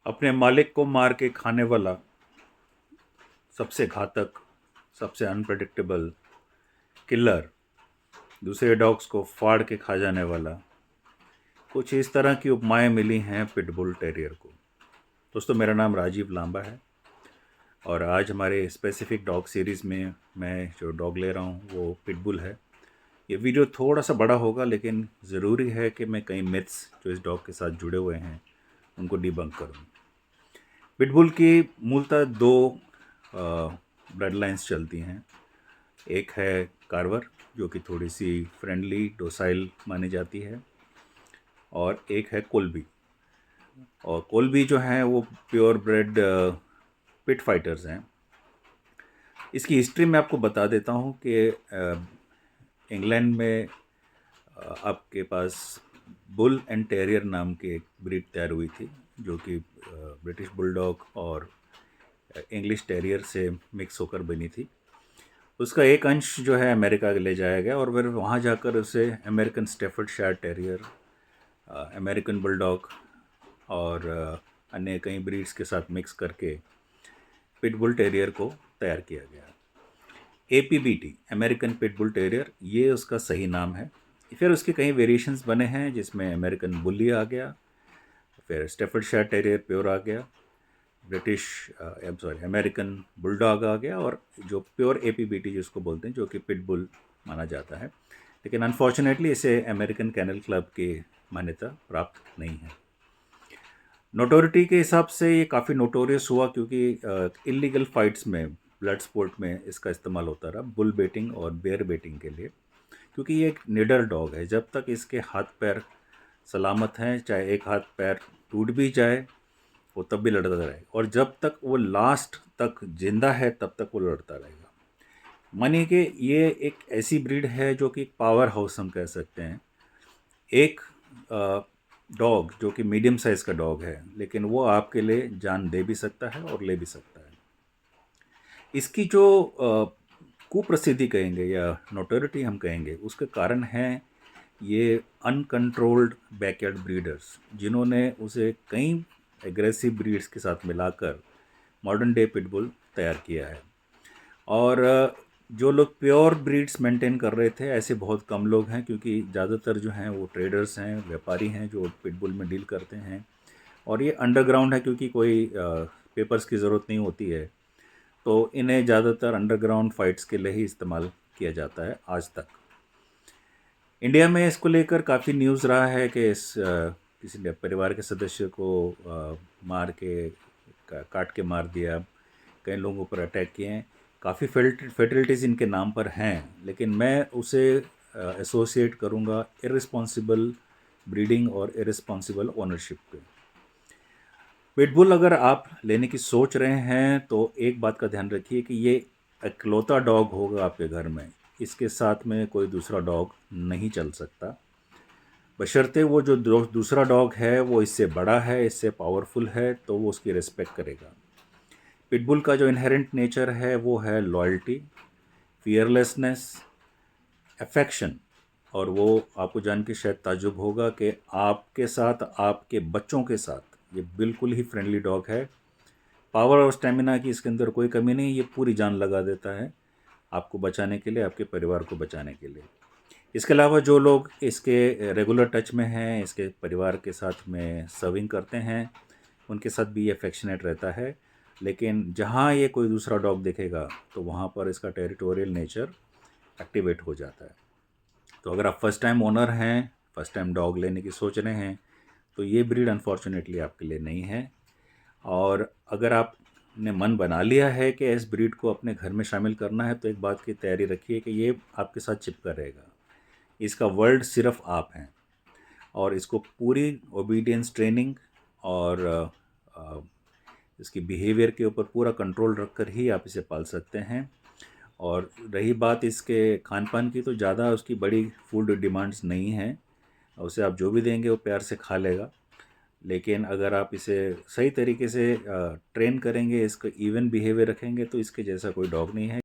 अपने मालिक को मार के खाने वाला, सबसे घातक, सबसे अनप्रेडिक्टेबल किलर, दूसरे डॉग्स को फाड़ के खा जाने वाला, कुछ इस तरह की उपमाएं मिली हैं पिटबुल टेरियर को। दोस्तों, मेरा नाम राजीव लांबा है और आज हमारे स्पेसिफिक डॉग सीरीज़ में मैं जो डॉग ले रहा हूँ वो पिटबुल है। ये वीडियो थोड़ा सा बड़ा होगा, लेकिन ज़रूरी है कि मैं कई मिथ्स जो इस डॉग के साथ जुड़े हुए हैं उनको डिबंक करूँ। पिटबुल की मूलतः दो ब्लड लाइन्स चलती हैं। एक है कार्वर, जो कि थोड़ी सी फ्रेंडली डोसाइल मानी जाती है, और एक है कोल्बी। और कोल्बी जो है वो प्योर ब्रेड पिट फाइटर्स हैं। इसकी हिस्ट्री मैं आपको बता देता हूँ कि इंग्लैंड में आपके पास बुल एंड टेरियर नाम की एक ब्रीड तैयार हुई थी, जो कि ब्रिटिश बुलडॉग और इंग्लिश टेरियर से मिक्स होकर बनी थी। उसका एक अंश जो है अमेरिका ले जाया गया और फिर वहाँ जाकर उसे American Staffordshire terrier, American bulldog और अन्य कई ब्रीड्स के साथ मिक्स करके पिटबुल टेरियर को तैयार किया गया। APBT, अमेरिकन पिटबुल टेरियर, ये उसका सही नाम है। फिर उसके कई वेरिएशंस बने हैं, जिसमें अमेरिकन बुली आ गया, फिर स्टेफर्डशायर टेरियर प्योर आ गया, अमेरिकन बुलडॉग आ गया, और जो प्योर APBT जिसको बोलते हैं, जो कि पिटबुल माना जाता है। लेकिन अनफॉर्चुनेटली इसे अमेरिकन कैनल क्लब की मान्यता प्राप्त नहीं है। नोटोरिटी के हिसाब से ये काफ़ी नोटोरियस हुआ, क्योंकि इलीगल फाइट्स में, ब्लड स्पोर्ट में इसका इस्तेमाल होता रहा, बुल बेटिंग और बेयर बेटिंग के लिए। क्योंकि ये एक निडर डॉग है, जब तक इसके हाथ पैर सलामत हैं, चाहे एक हाथ पैर टूट भी जाए वो तब भी लड़ता रहे, और जब तक वो लास्ट तक जिंदा है तब तक वो लड़ता रहेगा। मानिए कि ये एक ऐसी ब्रीड है जो कि पावर हाउस हम कह सकते हैं। एक डॉग जो कि मीडियम साइज़ का डॉग है, लेकिन वो आपके लिए जान दे भी सकता है और ले भी सकता है। इसकी जो कुप्रसिद्धि कहेंगे या नोटोरिटी हम कहेंगे, उसके कारण है ये अनकंट्रोल्ड बैकयार्ड ब्रीडर्स, जिन्होंने उसे कई एग्रेसिव ब्रीड्स के साथ मिलाकर मॉडर्न डे पिटबुल तैयार किया है। और जो लोग प्योर ब्रीड्स मेंटेन कर रहे थे, ऐसे बहुत कम लोग हैं, क्योंकि ज़्यादातर जो हैं वो ट्रेडर्स हैं, व्यापारी हैं जो पिटबुल में डील करते हैं। और ये अंडरग्राउंड है, क्योंकि कोई पेपर्स की ज़रूरत नहीं होती है, तो इन्हें ज़्यादातर अंडरग्राउंड फाइट्स के लिए ही इस्तेमाल किया जाता है आज तक। इंडिया में इसको लेकर काफ़ी न्यूज़ रहा है कि किसी ने परिवार के सदस्य को मार के काट के मार दिया, कई लोगों पर अटैक किए हैं, काफ़ी फेटलिटीज़ इनके नाम पर हैं, लेकिन मैं उसे एसोसिएट करूँगा इररिस्पॉन्सिबल ब्रीडिंग और इररिस्पॉन्सिबल ओनरशिप पे। पिटबुल अगर आप लेने की सोच रहे हैं तो एक बात का ध्यान रखिए कि ये इकलौता डॉग होगा आपके घर में, इसके साथ में कोई दूसरा डॉग नहीं चल सकता, बशर्ते वो जो दूसरा डॉग है वो इससे बड़ा है, इससे पावरफुल है, तो वो उसकी रिस्पेक्ट करेगा। पिटबुल का जो इनहेरेंट नेचर है वो है लॉयल्टी, फियरलेसनेस, अफेक्शन, और वो आपको जान के शायद ताज्जुब होगा कि आपके साथ, आपके बच्चों के साथ ये बिल्कुल ही फ्रेंडली डॉग है। पावर और स्टेमिना की इसके अंदर कोई कमी नहीं, ये पूरी जान लगा देता है आपको बचाने के लिए, आपके परिवार को बचाने के लिए। इसके अलावा जो लोग इसके रेगुलर टच में हैं, इसके परिवार के साथ में सर्विंग करते हैं, उनके साथ भी ये अफेक्शनेट रहता है। लेकिन जहाँ ये कोई दूसरा डॉग देखेगा तो वहाँ पर इसका टेरिटोरियल नेचर एक्टिवेट हो जाता है। तो अगर आप फर्स्ट टाइम ओनर हैं, फर्स्ट टाइम डॉग लेने की सोच रहे हैं, तो ये ब्रीड अनफॉर्चुनेटली आपके लिए नहीं है। और अगर आपने मन बना लिया है कि इस ब्रीड को अपने घर में शामिल करना है, तो एक बात की तैयारी रखिए कि ये आपके साथ चिपका रहेगा। इसका वर्ल्ड सिर्फ आप हैं, और इसको पूरी ओबीडियंस ट्रेनिंग और इसकी बिहेवियर के ऊपर पूरा कंट्रोल रखकर ही आप इसे पाल सकते हैं। और रही बात इसके खान पान की, तो ज़्यादा उसकी बड़ी फूड डिमांड्स नहीं हैं, उसे आप जो भी देंगे वो प्यार से खा लेगा। लेकिन अगर आप इसे सही तरीके से ट्रेन करेंगे, इसका इवन बिहेवियर रखेंगे, तो इसके जैसा कोई डॉग नहीं है।